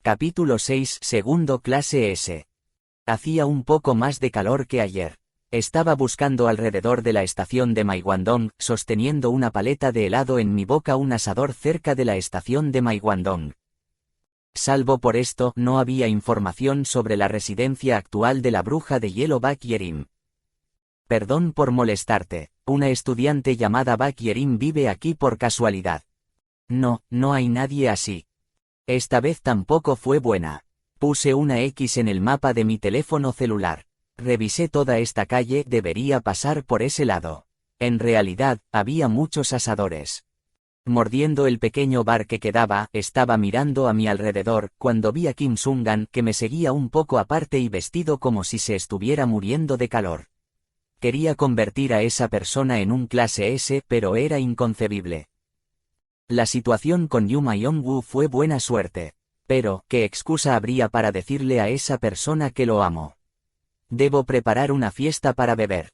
Capítulo 6, segundo clase S. Hacía un poco más de calor que ayer. Estaba buscando alrededor de la estación de Maiwandong, sosteniendo una paleta de helado en mi boca, un asador cerca de la estación de Maiwandong. Salvo por esto, no había información sobre la residencia actual de la bruja de hielo Bak Yerim. Perdón por molestarte, una estudiante llamada Bak Yerim vive aquí por casualidad. No, no hay nadie así. Esta vez tampoco fue buena. Puse una X en el mapa de mi teléfono celular. Revisé toda esta calle, debería pasar por ese lado. En realidad, había muchos asadores. Mordiendo el pequeño bar que quedaba, estaba mirando a mi alrededor, cuando vi a Kim Sungan, que me seguía un poco aparte y vestido como si se estuviera muriendo de calor. Quería convertir a esa persona en un clase S, pero era inconcebible. La situación con Yu Myung-woo fue buena suerte. Pero, ¿qué excusa habría para decirle a esa persona que lo amo? Debo preparar una fiesta para beber.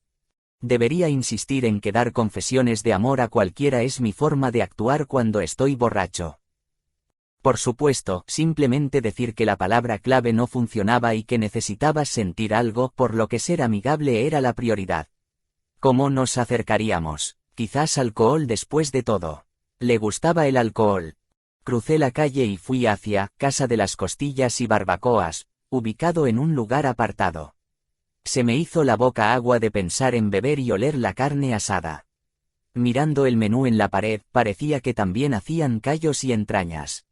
Debería insistir en que dar confesiones de amor a cualquiera es mi forma de actuar cuando estoy borracho. Por supuesto, simplemente decir que la palabra clave no funcionaba y que necesitabas sentir algo, por lo que ser amigable era la prioridad. ¿Cómo nos acercaríamos? Quizás alcohol después de todo. Le gustaba el alcohol. Crucé la calle y fui hacia Casa de las Costillas y Barbacoas, ubicado en un lugar apartado. Se me hizo la boca agua de pensar en beber y oler la carne asada. Mirando el menú en la pared, parecía que también hacían callos y entrañas.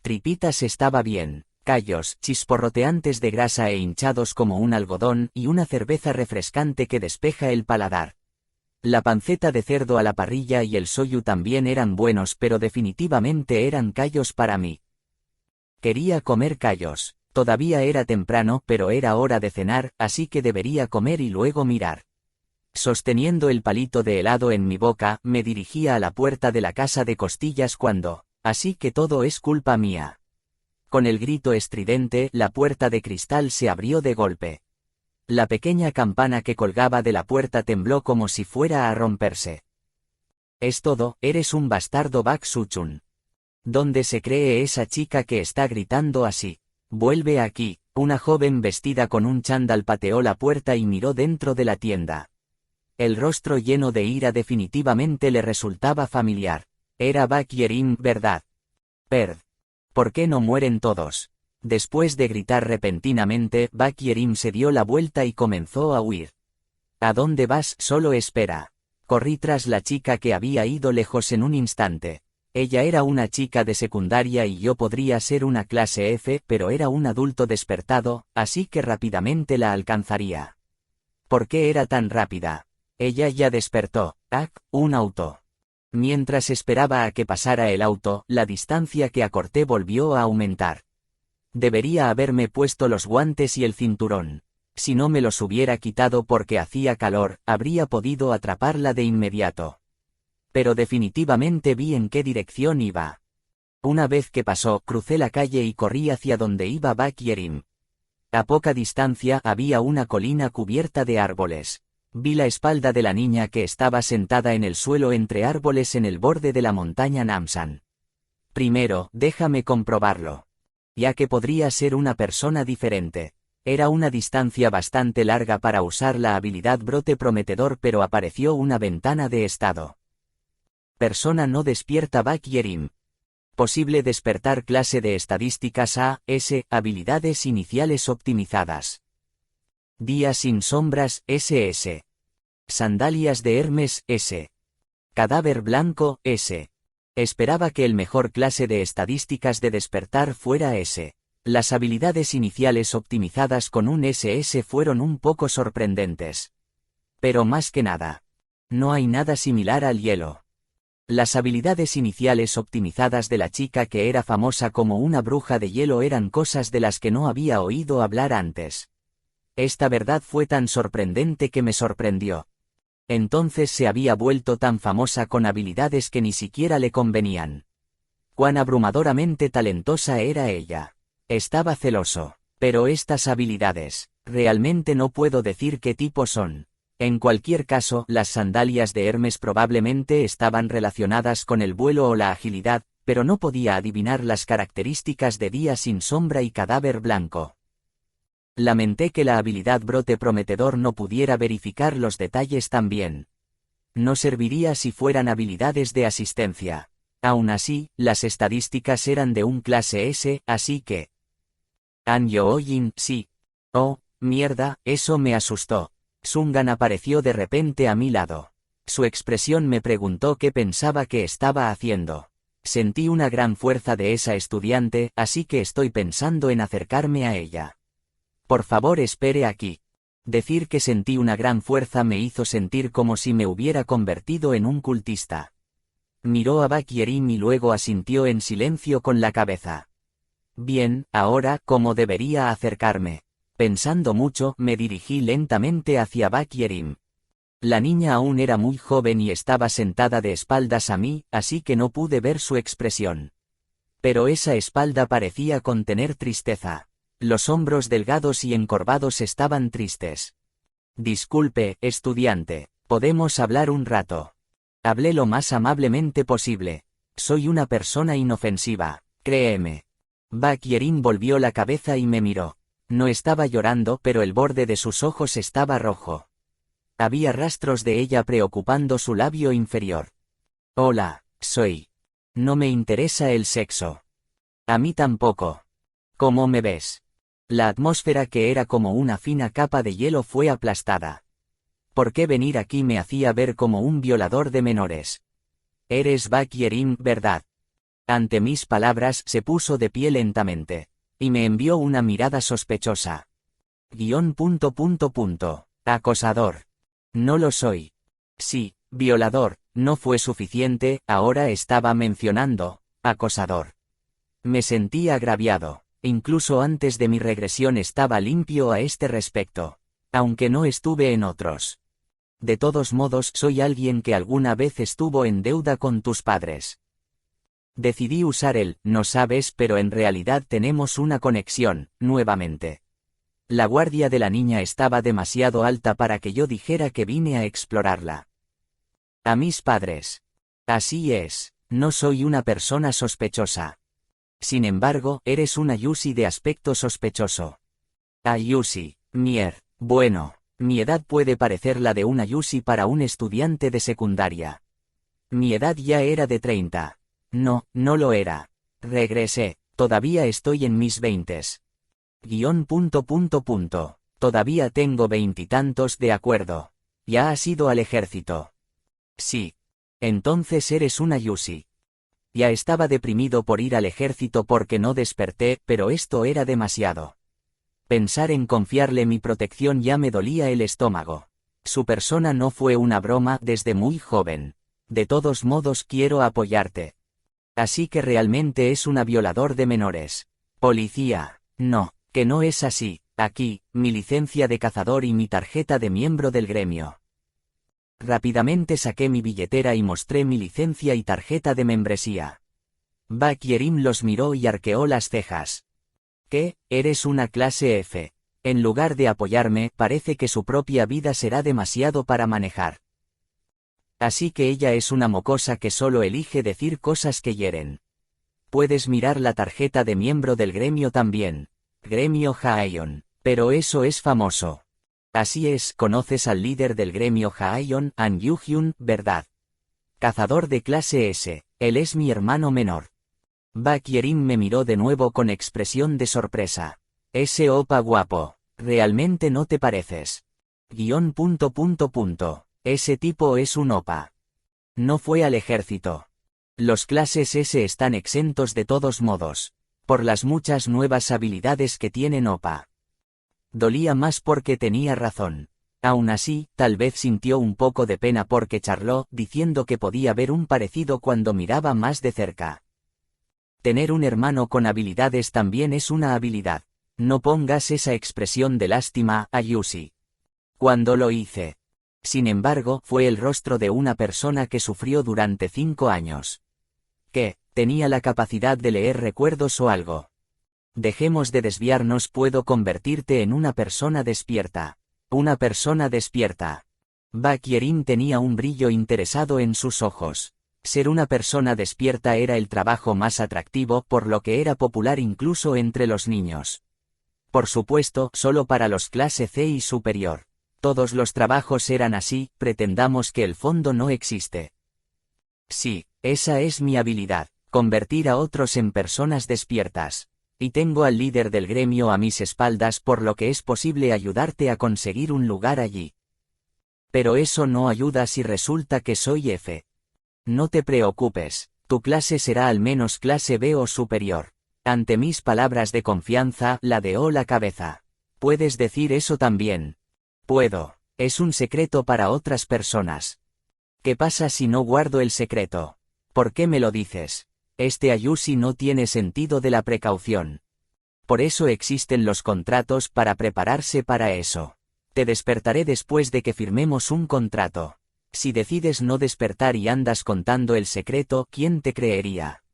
Tripitas estaba bien, callos, chisporroteantes de grasa e hinchados como un algodón, y una cerveza refrescante que despeja el paladar. La panceta de cerdo a la parrilla y el soyu también eran buenos, pero definitivamente eran callos para mí. Quería comer callos. Todavía era temprano, pero era hora de cenar, así que debería comer y luego mirar. Sosteniendo el palito de helado en mi boca, me dirigía a la puerta de la casa de Costillas cuando, así que todo es culpa mía. Con el grito estridente, la puerta de cristal se abrió de golpe. La pequeña campana que colgaba de la puerta tembló como si fuera a romperse. Es todo, eres un bastardo Bak Suchun. ¿Dónde se cree esa chica que está gritando así? Vuelve aquí. Una joven vestida con un chándal pateó la puerta y miró dentro de la tienda. El rostro lleno de ira definitivamente le resultaba familiar. Era Bak Yerim, ¿verdad? Perd. ¿Por qué no mueren todos? Después de gritar repentinamente, Bak Yerim se dio la vuelta y comenzó a huir. ¿A dónde vas? Solo espera. Corrí tras la chica que había ido lejos en un instante. Ella era una chica de secundaria y yo podría ser una clase F, pero era un adulto despertado, así que rápidamente la alcanzaría. ¿Por qué era tan rápida? Ella ya despertó. Un auto. Mientras esperaba a que pasara el auto, la distancia que acorté volvió a aumentar. Debería haberme puesto los guantes y el cinturón. Si no me los hubiera quitado porque hacía calor, habría podido atraparla de inmediato. Pero definitivamente vi en qué dirección iba. Una vez que pasó, crucé la calle y corrí hacia donde iba Bak Yerim. A poca distancia había una colina cubierta de árboles. Vi la espalda de la niña que estaba sentada en el suelo entre árboles en el borde de la montaña Namsan. Primero, déjame comprobarlo. Ya que podría ser una persona diferente. Era una distancia bastante larga para usar la habilidad brote prometedor, pero apareció una ventana de estado. Persona no despierta Bak Yerim. Posible despertar clase de estadísticas A, S, habilidades iniciales optimizadas. Día sin sombras, SS. Sandalias de Hermes, S. Cadáver blanco, S. Esperaba que el mejor clase de estadísticas de despertar fuera S. Las habilidades iniciales optimizadas con un SS fueron un poco sorprendentes. Pero más que nada. No hay nada similar al hielo. Las habilidades iniciales optimizadas de la chica que era famosa como una bruja de hielo eran cosas de las que no había oído hablar antes. Esta verdad fue tan sorprendente que me sorprendió. Entonces se había vuelto tan famosa con habilidades que ni siquiera le convenían. Cuán abrumadoramente talentosa era ella. Estaba celoso. Pero estas habilidades, realmente no puedo decir qué tipo son. En cualquier caso, las sandalias de Hermes probablemente estaban relacionadas con el vuelo o la agilidad, pero no podía adivinar las características de día sin sombra y cadáver blanco. Lamenté que la habilidad brote prometedor no pudiera verificar los detalles tan bien. No serviría si fueran habilidades de asistencia. Aún así, las estadísticas eran de un clase S, así que... Anyo-Ojin, sí. Oh, mierda, eso me asustó. Sungan apareció de repente a mi lado. Su expresión me preguntó qué pensaba que estaba haciendo. Sentí una gran fuerza de esa estudiante, así que estoy pensando en acercarme a ella. Por favor, espere aquí. Decir que sentí una gran fuerza me hizo sentir como si me hubiera convertido en un cultista. Miró a Bak Yerim y luego asintió en silencio con la cabeza. Bien, ahora, ¿cómo debería acercarme? Pensando mucho, me dirigí lentamente hacia Bak Yerim. La niña aún era muy joven y estaba sentada de espaldas a mí, así que no pude ver su expresión. Pero esa espalda parecía contener tristeza. Los hombros delgados y encorvados estaban tristes. Disculpe, estudiante, ¿podemos hablar un rato? Hablé lo más amablemente posible. Soy una persona inofensiva, créeme. Bak Yerim volvió la cabeza y me miró. No estaba llorando, pero el borde de sus ojos estaba rojo. Había rastros de ella preocupando su labio inferior. Hola, soy. No me interesa el sexo. A mí tampoco. ¿Cómo me ves? La atmósfera, que era como una fina capa de hielo, fue aplastada. ¿Por qué venir aquí me hacía ver como un violador de menores? Eres Bak Yerim, ¿verdad? Ante mis palabras se puso de pie lentamente. Y me envió una mirada sospechosa. Acosador. No lo soy. Sí, violador, no fue suficiente, ahora estaba mencionando, acosador. Me sentí agraviado. Incluso antes de mi regresión estaba limpio a este respecto. Aunque no estuve en otros. De todos modos, soy alguien que alguna vez estuvo en deuda con tus padres. Decidí usar el, no sabes, pero en realidad tenemos una conexión, nuevamente. La guardia de la niña estaba demasiado alta para que yo dijera que vine a explorarla. A mis padres. Así es, no soy una persona sospechosa. Sin embargo, eres una Yusi de aspecto sospechoso. Yusi, Mier, bueno, mi edad puede parecer la de una Yusi para un estudiante de secundaria. Mi edad ya era de 30. No, no lo era. Regresé, todavía estoy en mis 20s. Todavía tengo 20 y tantos, de acuerdo. ¿Ya has ido al ejército? Sí. Entonces eres una Yusi. Ya estaba deprimido por ir al ejército porque no desperté, pero esto era demasiado. Pensar en confiarle mi protección ya me dolía el estómago. Su persona no fue una broma desde muy joven. De todos modos, quiero apoyarte. Así que realmente es una violador de menores. Policía. No, que no es así. Aquí, mi licencia de cazador y mi tarjeta de miembro del gremio. Rápidamente saqué mi billetera y mostré mi licencia y tarjeta de membresía. Bak Yerim los miró y arqueó las cejas. ¿Qué? Eres una clase F. En lugar de apoyarme, parece que su propia vida será demasiado para manejar. Así que ella es una mocosa que solo elige decir cosas que hieren. Puedes mirar la tarjeta de miembro del gremio también. Gremio Haion. Pero eso es famoso. Así es, conoces al líder del gremio Haion, An Yu-hyun, ¿verdad? Cazador de clase S, él es mi hermano menor. Bak Yerim me miró de nuevo con expresión de sorpresa. Ese opa guapo, realmente no te pareces. Ese tipo es un opa. No fue al ejército. Los clases S están exentos de todos modos. Por las muchas nuevas habilidades que tienen opa. Dolía más porque tenía razón. Aún así, tal vez sintió un poco de pena porque charló, diciendo que podía ver un parecido cuando miraba más de cerca. Tener un hermano con habilidades también es una habilidad. No pongas esa expresión de lástima, Yusi. Cuando lo hice. Sin embargo, fue el rostro de una persona que sufrió durante 5 años. ¿Qué? ¿Tenía la capacidad de leer recuerdos o algo? Dejemos de desviarnos, puedo convertirte en una persona despierta. Una persona despierta. Bak Yerim tenía un brillo interesado en sus ojos. Ser una persona despierta era el trabajo más atractivo, por lo que era popular incluso entre los niños. Por supuesto, solo para los clase C y superior. Todos los trabajos eran así, pretendamos que el fondo no existe. Sí, esa es mi habilidad, convertir a otros en personas despiertas. Y tengo al líder del gremio a mis espaldas, por lo que es posible ayudarte a conseguir un lugar allí. Pero eso no ayuda si resulta que soy F. No te preocupes, tu clase será al menos clase B o superior. Ante mis palabras de confianza, ladeó la cabeza. ¿Puedes decir eso también? Puedo. Es un secreto para otras personas. ¿Qué pasa si no guardo el secreto? ¿Por qué me lo dices? Este ayusi no tiene sentido de la precaución. Por eso existen los contratos, para prepararse para eso. Te despertaré después de que firmemos un contrato. Si decides no despertar y andas contando el secreto, ¿quién te creería?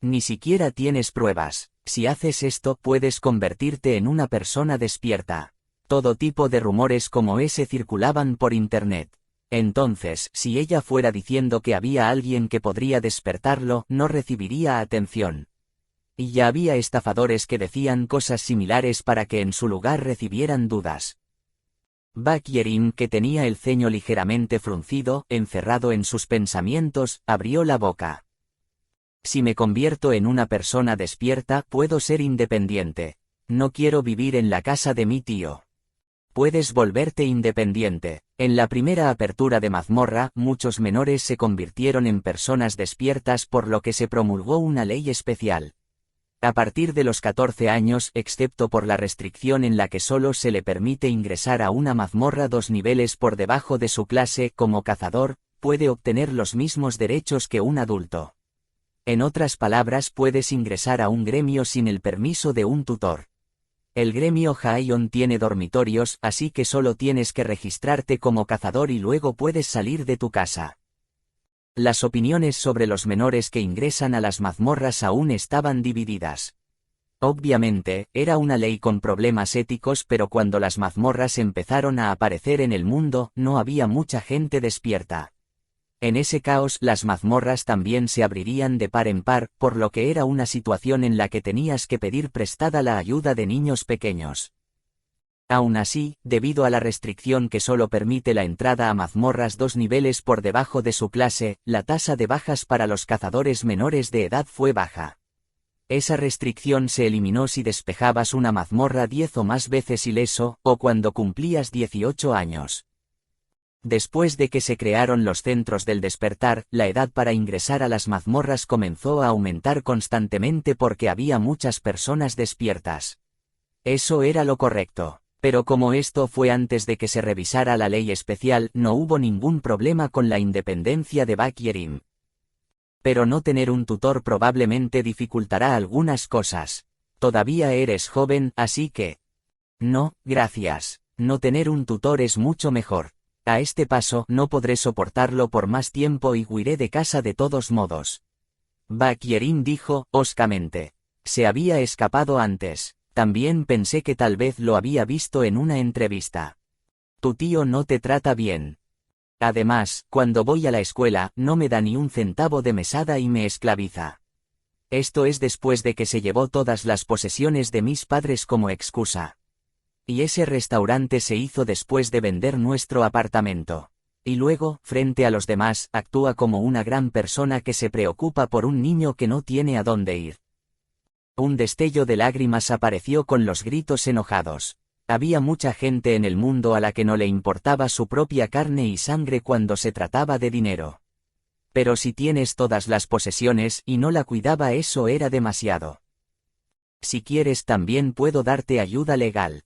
Ni siquiera tienes pruebas. Si haces esto, puedes convertirte en una persona despierta. Todo tipo de rumores como ese circulaban por internet. Entonces, si ella fuera diciendo que había alguien que podría despertarlo, no recibiría atención. Y ya había estafadores que decían cosas similares para que en su lugar recibieran dudas. Bak Yerim, que tenía el ceño ligeramente fruncido, encerrado en sus pensamientos, abrió la boca. Si me convierto en una persona despierta, puedo ser independiente. No quiero vivir en la casa de mi tío. Puedes volverte independiente. En la primera apertura de mazmorra, muchos menores se convirtieron en personas despiertas, por lo que se promulgó una ley especial. A partir de los 14 años, excepto por la restricción en la que solo se le permite ingresar a una mazmorra 2 niveles por debajo de su clase como cazador, puede obtener los mismos derechos que un adulto. En otras palabras, puedes ingresar a un gremio sin el permiso de un tutor. El gremio Haion tiene dormitorios, así que solo tienes que registrarte como cazador y luego puedes salir de tu casa. Las opiniones sobre los menores que ingresan a las mazmorras aún estaban divididas. Obviamente, era una ley con problemas éticos, pero cuando las mazmorras empezaron a aparecer en el mundo, no había mucha gente despierta. En ese caos, las mazmorras también se abrirían de par en par, por lo que era una situación en la que tenías que pedir prestada la ayuda de niños pequeños. Aún así, debido a la restricción que solo permite la entrada a mazmorras 2 niveles por debajo de su clase, la tasa de bajas para los cazadores menores de edad fue baja. Esa restricción se eliminó si despejabas una mazmorra 10 o más veces ileso, o cuando cumplías 18 años. Después de que se crearon los centros del despertar, la edad para ingresar a las mazmorras comenzó a aumentar constantemente porque había muchas personas despiertas. Eso era lo correcto. Pero como esto fue antes de que se revisara la ley especial, no hubo ningún problema con la independencia de Bak Yerim. Pero no tener un tutor probablemente dificultará algunas cosas. Todavía eres joven, así que... No, gracias. No tener un tutor es mucho mejor. A este paso, no podré soportarlo por más tiempo y huiré de casa de todos modos. Bak Yerim dijo, hoscamente. Se había escapado antes. También pensé que tal vez lo había visto en una entrevista. Tu tío no te trata bien. Además, cuando voy a la escuela, no me da ni un centavo de mesada y me esclaviza. Esto es después de que se llevó todas las posesiones de mis padres como excusa. Y ese restaurante se hizo después de vender nuestro apartamento. Y luego, frente a los demás, actúa como una gran persona que se preocupa por un niño que no tiene a dónde ir. Un destello de lágrimas apareció con los gritos enojados. Había mucha gente en el mundo a la que no le importaba su propia carne y sangre cuando se trataba de dinero. Pero si tienes todas las posesiones y no la cuidaba, eso era demasiado. Si quieres también puedo darte ayuda legal.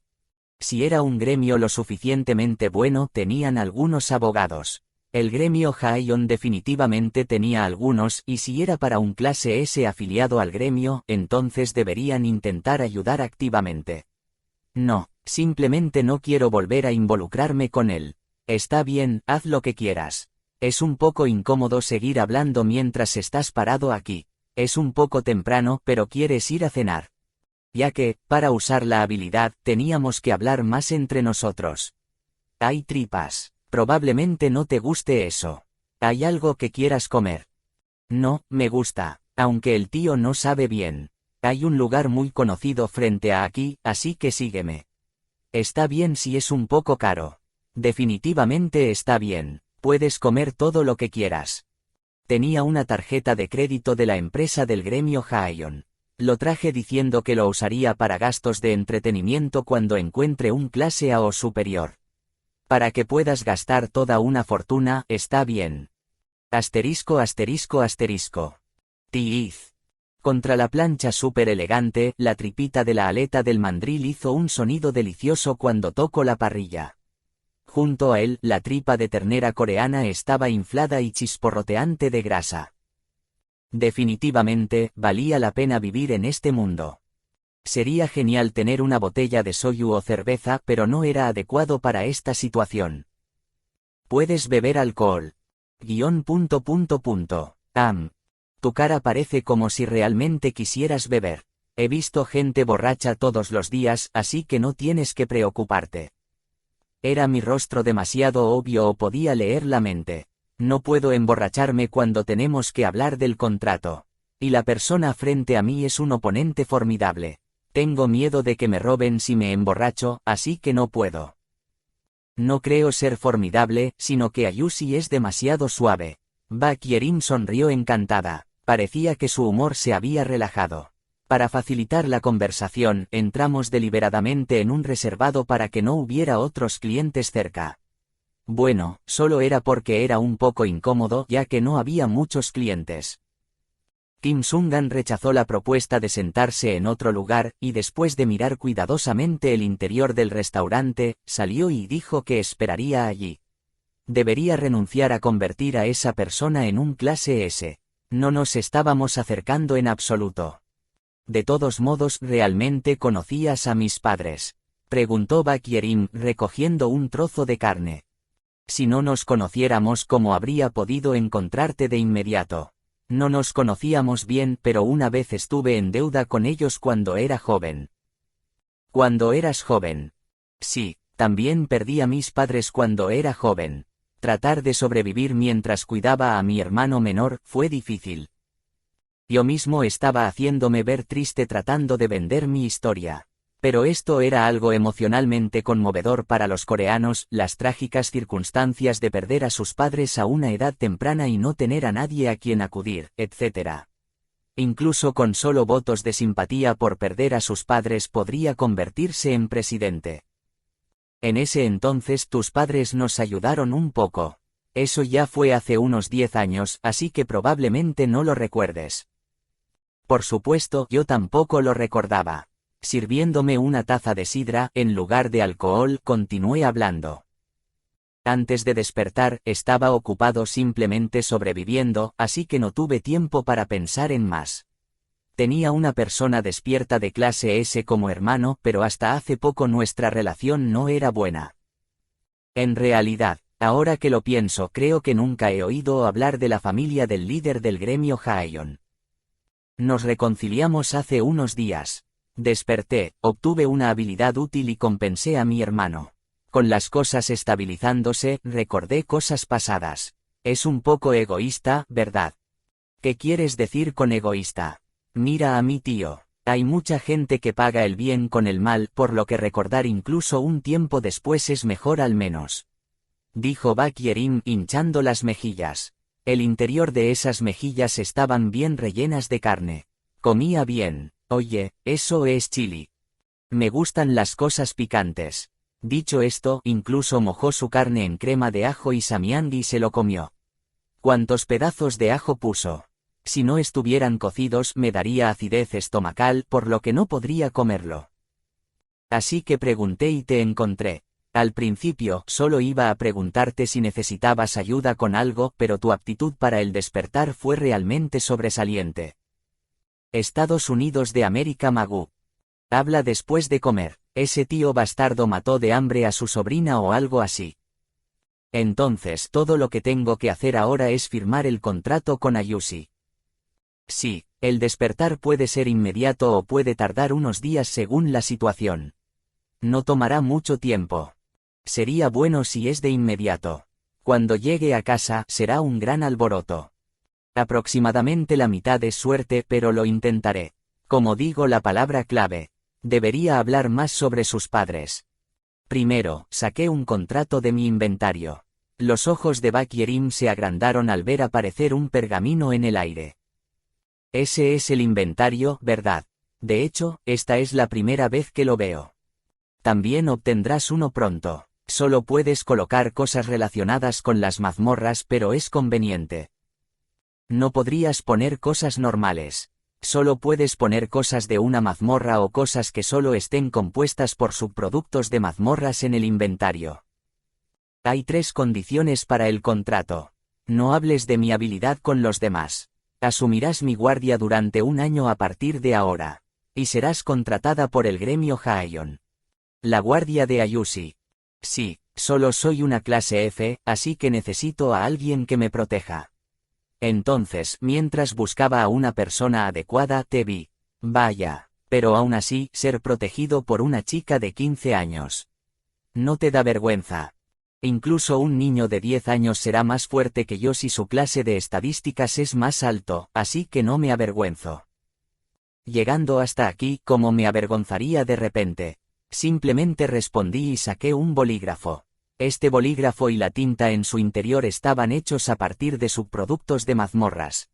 Si era un gremio lo suficientemente bueno, tenían algunos abogados. El gremio Haion definitivamente tenía algunos, y si era para un clase S afiliado al gremio, entonces deberían intentar ayudar activamente. No, simplemente no quiero volver a involucrarme con él. Está bien, haz lo que quieras. Es un poco incómodo seguir hablando mientras estás parado aquí. Es un poco temprano, pero quieres ir a cenar. Ya que, para usar la habilidad, teníamos que hablar más entre nosotros. Hay tripas. Probablemente no te guste eso. ¿Hay algo que quieras comer? No, me gusta, aunque el tío no sabe bien. Hay un lugar muy conocido frente a aquí, así que sígueme. Está bien si es un poco caro. Definitivamente está bien, puedes comer todo lo que quieras. Tenía una tarjeta de crédito de la empresa del gremio Haion. Lo traje diciendo que lo usaría para gastos de entretenimiento cuando encuentre un clase A o superior. Para que puedas gastar toda una fortuna, está bien. Asterisco asterisco asterisco. Tiiz. Contra la plancha súper elegante, la tripita de la aleta del mandril hizo un sonido delicioso cuando tocó la parrilla. Junto a él, la tripa de ternera coreana estaba inflada y chisporroteante de grasa. Definitivamente, valía la pena vivir en este mundo. Sería genial tener una botella de soju o cerveza, pero no era adecuado para esta situación. Puedes beber alcohol. Guión. Tu cara parece como si realmente quisieras beber. He visto gente borracha todos los días, así que no tienes que preocuparte. ¿Era mi rostro demasiado obvio o podía leer la mente? No puedo emborracharme cuando tenemos que hablar del contrato. Y la persona frente a mí es un oponente formidable. Tengo miedo de que me roben si me emborracho, así que no puedo. No creo ser formidable, sino que Ayushi es demasiado suave. Bakyerim sonrió encantada. Parecía que su humor se había relajado. Para facilitar la conversación, entramos deliberadamente en un reservado para que no hubiera otros clientes cerca. Bueno, solo era porque era un poco incómodo ya que no había muchos clientes. Kim Sungan rechazó la propuesta de sentarse en otro lugar, y después de mirar cuidadosamente el interior del restaurante, salió y dijo que esperaría allí. Debería renunciar a convertir a esa persona en un clase S. No nos estábamos acercando en absoluto. De todos modos, ¿realmente conocías a mis padres?, preguntó Bakyerim, recogiendo un trozo de carne. Si no nos conociéramos, ¿cómo habría podido encontrarte de inmediato? No nos conocíamos bien, pero una vez estuve en deuda con ellos cuando era joven. ¿Cuando eras joven? Sí, también perdí a mis padres cuando era joven. Tratar de sobrevivir mientras cuidaba a mi hermano menor fue difícil. Yo mismo estaba haciéndome ver triste tratando de vender mi historia. Pero esto era algo emocionalmente conmovedor para los coreanos, las trágicas circunstancias de perder a sus padres a una edad temprana y no tener a nadie a quien acudir, etc. Incluso con solo votos de simpatía por perder a sus padres podría convertirse en presidente. En ese entonces tus padres nos ayudaron un poco. Eso ya fue hace unos 10 años, así que probablemente no lo recuerdes. Por supuesto, yo tampoco lo recordaba. Sirviéndome una taza de sidra, en lugar de alcohol, continué hablando. Antes de despertar, estaba ocupado simplemente sobreviviendo, así que no tuve tiempo para pensar en más. Tenía una persona despierta de clase S como hermano, pero hasta hace poco nuestra relación no era buena. En realidad, ahora que lo pienso, creo que nunca he oído hablar de la familia del líder del gremio Haion. Nos reconciliamos hace unos días. Desperté, obtuve una habilidad útil y compensé a mi hermano. Con las cosas estabilizándose, recordé cosas pasadas. Es un poco egoísta, ¿verdad? ¿Qué quieres decir con egoísta? Mira a mi tío. Hay mucha gente que paga el bien con el mal, por lo que recordar incluso un tiempo después es mejor al menos. Dijo Bakyerim, hinchando las mejillas. El interior de esas mejillas estaban bien rellenas de carne. Comía bien. Oye, eso es chili. Me gustan las cosas picantes. Dicho esto, incluso mojó su carne en crema de ajo y samyang y se lo comió. ¿Cuántos pedazos de ajo puso? Si no estuvieran cocidos me daría acidez estomacal, por lo que no podría comerlo. Así que pregunté y te encontré. Al principio, solo iba a preguntarte si necesitabas ayuda con algo, pero tu aptitud para el despertar fue realmente sobresaliente. Estados Unidos de América Magoo. Habla después de comer. Ese tío bastardo mató de hambre a su sobrina o algo así. Entonces todo lo que tengo que hacer ahora es firmar el contrato con Ayushi. Sí, el despertar puede ser inmediato o puede tardar unos días según la situación. No tomará mucho tiempo. Sería bueno si es de inmediato. Cuando llegue a casa será un gran alboroto. Aproximadamente la mitad es suerte, pero lo intentaré. Como digo la palabra clave. Debería hablar más sobre sus padres. Primero, saqué un contrato de mi inventario. Los ojos de Bak Yerim se agrandaron al ver aparecer un pergamino en el aire. Ese es el inventario, ¿verdad? De hecho, esta es la primera vez que lo veo. También obtendrás uno pronto. Solo puedes colocar cosas relacionadas con las mazmorras, pero es conveniente. No podrías poner cosas normales. Solo puedes poner cosas de una mazmorra o cosas que solo estén compuestas por subproductos de mazmorras en el inventario. Hay 3 condiciones para el contrato. No hables de mi habilidad con los demás. Asumirás mi guardia durante un año a partir de ahora. Y serás contratada por el gremio Haion. La guardia de Ayushi. Sí, solo soy una clase F, así que necesito a alguien que me proteja. Entonces, mientras buscaba a una persona adecuada, te vi. Vaya, pero aún así, ser protegido por una chica de 15 años. ¿No te da vergüenza? Incluso un niño de 10 años será más fuerte que yo si su clase de estadísticas es más alto, así que no me avergüenzo. Llegando hasta aquí, ¿cómo me avergonzaría de repente? Simplemente respondí y saqué un bolígrafo. Este bolígrafo y la tinta en su interior estaban hechos a partir de subproductos de mazmorras.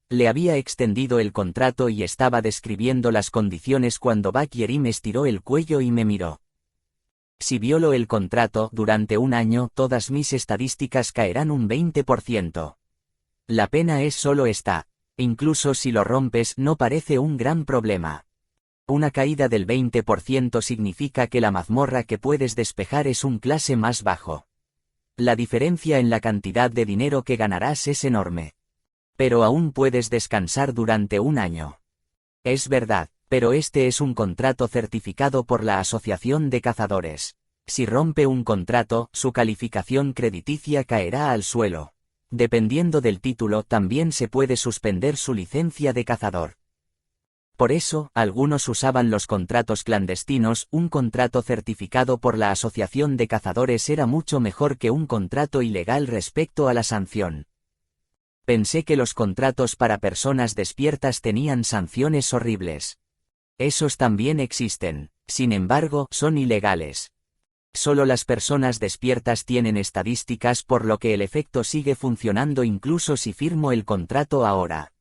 Le había extendido el contrato y estaba describiendo las condiciones cuando Bak Yerim estiró el cuello y me miró. Si violo el contrato, durante un año todas mis estadísticas caerán un 20%. La pena es solo esta. Incluso si lo rompes, no parece un gran problema. Una caída del 20% significa que la mazmorra que puedes despejar es un clase más bajo. La diferencia en la cantidad de dinero que ganarás es enorme. Pero aún puedes descansar durante un año. Es verdad, pero este es un contrato certificado por la Asociación de Cazadores. Si rompe un contrato, su calificación crediticia caerá al suelo. Dependiendo del título, también se puede suspender su licencia de cazador. Por eso, algunos usaban los contratos clandestinos. Un contrato certificado por la Asociación de Cazadores era mucho mejor que un contrato ilegal respecto a la sanción. Pensé que los contratos para personas despiertas tenían sanciones horribles. Esos también existen, sin embargo, son ilegales. Solo las personas despiertas tienen estadísticas, por lo que el efecto sigue funcionando incluso si firmo el contrato ahora.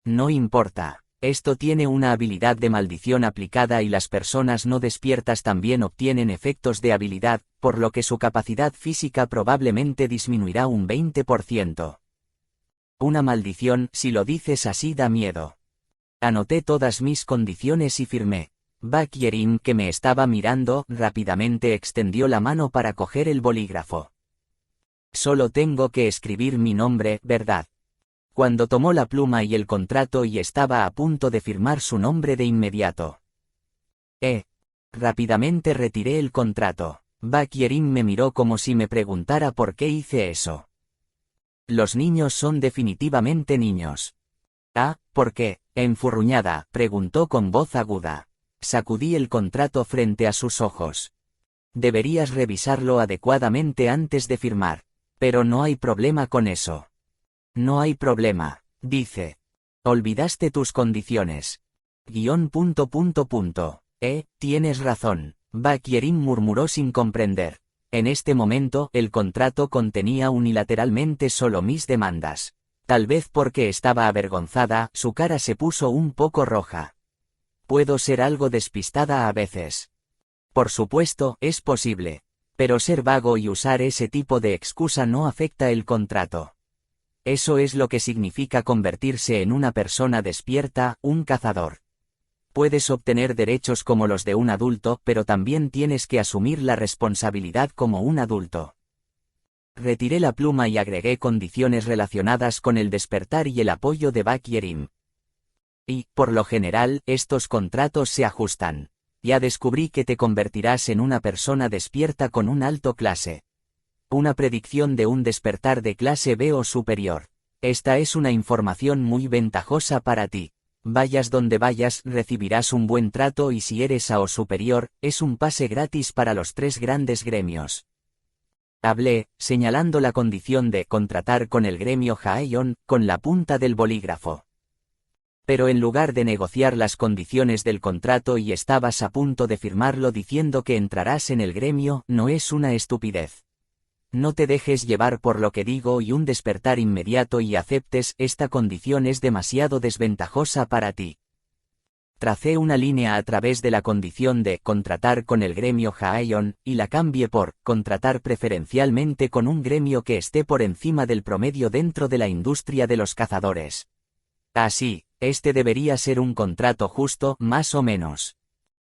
No importa. Esto tiene una habilidad de maldición aplicada y las personas no despiertas también obtienen efectos de habilidad, por lo que su capacidad física probablemente disminuirá un 20%. Una maldición, si lo dices así, da miedo. Anoté todas mis condiciones y firmé. Bak Yerim, que me estaba mirando, rápidamente extendió la mano para coger el bolígrafo. Solo tengo que escribir mi nombre, ¿verdad? Cuando tomó la pluma y el contrato y estaba a punto de firmar su nombre de inmediato. Rápidamente retiré el contrato. Bak Yerim me miró como si me preguntara por qué hice eso. Los niños son definitivamente niños. Ah, ¿por qué? Enfurruñada, preguntó con voz aguda. Sacudí el contrato frente a sus ojos. Deberías revisarlo adecuadamente antes de firmar. Pero no hay problema con eso. No hay problema, dice. Olvidaste tus condiciones. Tienes razón. Bak Yerim murmuró sin comprender. En este momento, el contrato contenía unilateralmente solo mis demandas. Tal vez porque estaba avergonzada, su cara se puso un poco roja. Puedo ser algo despistada a veces. Por supuesto, es posible. Pero ser vago y usar ese tipo de excusa no afecta el contrato. Eso es lo que significa convertirse en una persona despierta, un cazador. Puedes obtener derechos como los de un adulto, pero también tienes que asumir la responsabilidad como un adulto. Retiré la pluma y agregué condiciones relacionadas con el despertar y el apoyo de Bak Yerim. Y, por lo general, estos contratos se ajustan. Ya descubrí que te convertirás en una persona despierta con un alto clase. Una predicción de un despertar de clase B o superior. Esta es una información muy ventajosa para ti. Vayas donde vayas, recibirás un buen trato y si eres A o superior, es un pase gratis para los 3 grandes gremios. Hablé, señalando la condición de contratar con el gremio Haeyeon, con la punta del bolígrafo. Pero en lugar de negociar las condiciones del contrato y estabas a punto de firmarlo diciendo que entrarás en el gremio, no es una estupidez. No te dejes llevar por lo que digo y un despertar inmediato y aceptes, esta condición es demasiado desventajosa para ti. Tracé una línea a través de la condición de contratar con el gremio Haeyeon, y la cambié por contratar preferencialmente con un gremio que esté por encima del promedio dentro de la industria de los cazadores. Así, este debería ser un contrato justo, más o menos.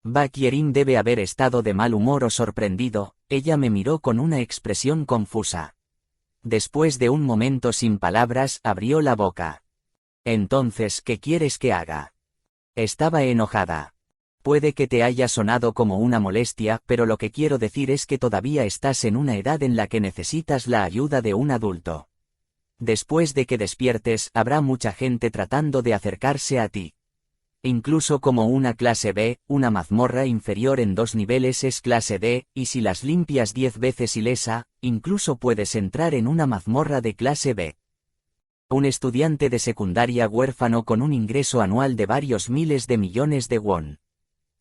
Bak Yerim debe haber estado de mal humor o sorprendido, ella me miró con una expresión confusa. Después de un momento sin palabras, abrió la boca. Entonces, ¿qué quieres que haga? Estaba enojada. Puede que te haya sonado como una molestia, pero lo que quiero decir es que todavía estás en una edad en la que necesitas la ayuda de un adulto. Después de que despiertes, habrá mucha gente tratando de acercarse a ti. Incluso como una clase B, una mazmorra inferior en 2 niveles es clase D, y si las limpias 10 veces ilesa, incluso puedes entrar en una mazmorra de clase B. Un estudiante de secundaria huérfano con un ingreso anual de varios miles de millones de won.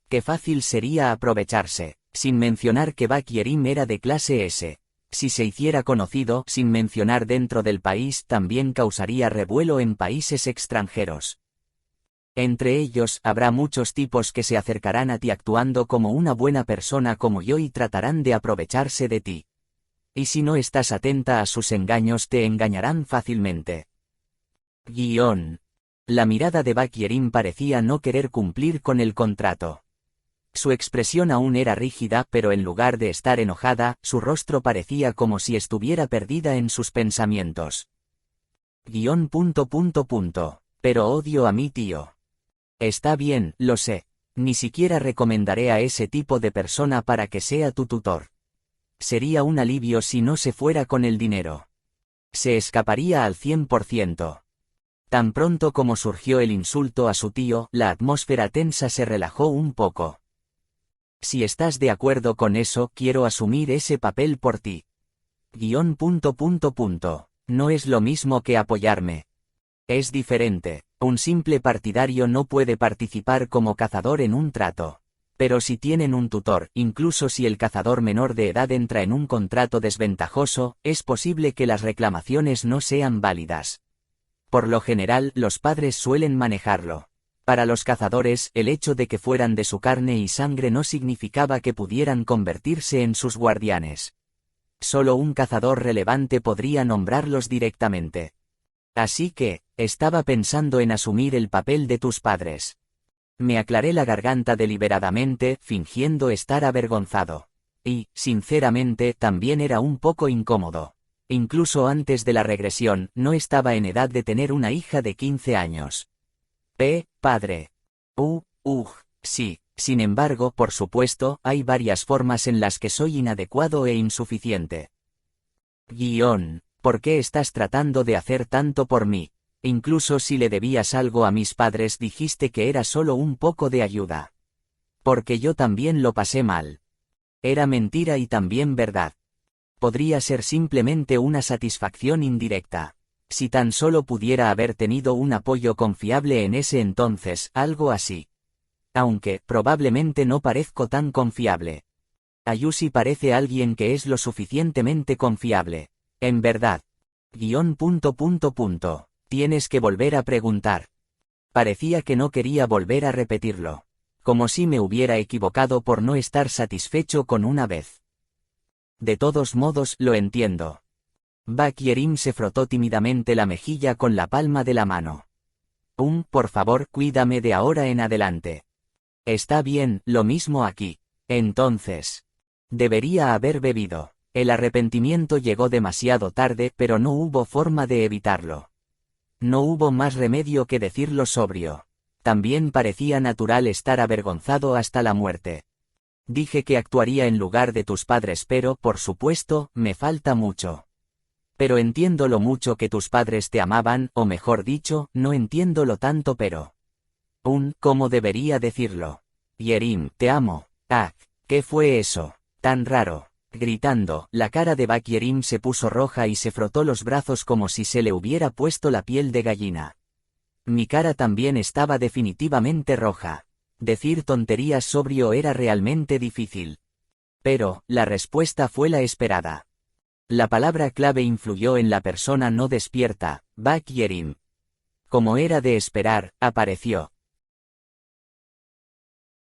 Qué fácil sería aprovecharse, sin mencionar que Bak Yerim era de clase S. Si se hiciera conocido, sin mencionar dentro del país, también causaría revuelo en países extranjeros. Entre ellos, habrá muchos tipos que se acercarán a ti actuando como una buena persona como yo y tratarán de aprovecharse de ti. Y si no estás atenta a sus engaños te engañarán fácilmente. La mirada de Bak Yerim parecía no querer cumplir con el contrato. Su expresión aún era rígida, pero en lugar de estar enojada, su rostro parecía como si estuviera perdida en sus pensamientos. Pero odio a mi tío. Está bien, lo sé. Ni siquiera recomendaré a ese tipo de persona para que sea tu tutor. Sería un alivio si no se fuera con el dinero. Se escaparía al 100%. Tan pronto como surgió el insulto a su tío, la atmósfera tensa se relajó un poco. Si estás de acuerdo con eso, quiero asumir ese papel por ti. No es lo mismo que apoyarme. Es diferente. Un simple partidario no puede participar como cazador en un trato. Pero si tienen un tutor, incluso si el cazador menor de edad entra en un contrato desventajoso, es posible que las reclamaciones no sean válidas. Por lo general, los padres suelen manejarlo. Para los cazadores, el hecho de que fueran de su carne y sangre no significaba que pudieran convertirse en sus guardianes. Solo un cazador relevante podría nombrarlos directamente. Así que, estaba pensando en asumir el papel de tus padres. Me aclaré la garganta deliberadamente, fingiendo estar avergonzado. Y, sinceramente, también era un poco incómodo. Incluso antes de la regresión, no estaba en edad de tener una hija de 15 años. Padre. Sí. Sin embargo, por supuesto, hay varias formas en las que soy inadecuado e insuficiente. ¿Por qué estás tratando de hacer tanto por mí? Incluso si le debías algo a mis padres dijiste que era solo un poco de ayuda. Porque yo también lo pasé mal. Era mentira y también verdad. Podría ser simplemente una satisfacción indirecta. Si tan solo pudiera haber tenido un apoyo confiable en ese entonces, algo así. Aunque, probablemente no parezco tan confiable. Ayushi parece alguien que es lo suficientemente confiable. En verdad. Tienes que volver a preguntar. Parecía que no quería volver a repetirlo. Como si me hubiera equivocado por no estar satisfecho con una vez. De todos modos, lo entiendo. Bak Yerim se frotó tímidamente la mejilla con la palma de la mano. Por favor, cuídame de ahora en adelante. Está bien, lo mismo aquí. Entonces. Debería haber bebido. El arrepentimiento llegó demasiado tarde, pero no hubo forma de evitarlo. No hubo más remedio que decirlo sobrio. También parecía natural estar avergonzado hasta la muerte. Dije que actuaría en lugar de tus padres, pero, por supuesto, me falta mucho. Pero entiendo lo mucho que tus padres te amaban, o mejor dicho, no entiendo lo tanto pero... ¿Cómo debería decirlo? Yerim, te amo. ¿Qué fue eso? Tan raro. Gritando, la cara de Bakyerim se puso roja y se frotó los brazos como si se le hubiera puesto la piel de gallina. Mi cara también estaba definitivamente roja. Decir tonterías sobrio era realmente difícil. Pero, la respuesta fue la esperada. La palabra clave influyó en la persona no despierta, Bakyerim. Como era de esperar, apareció.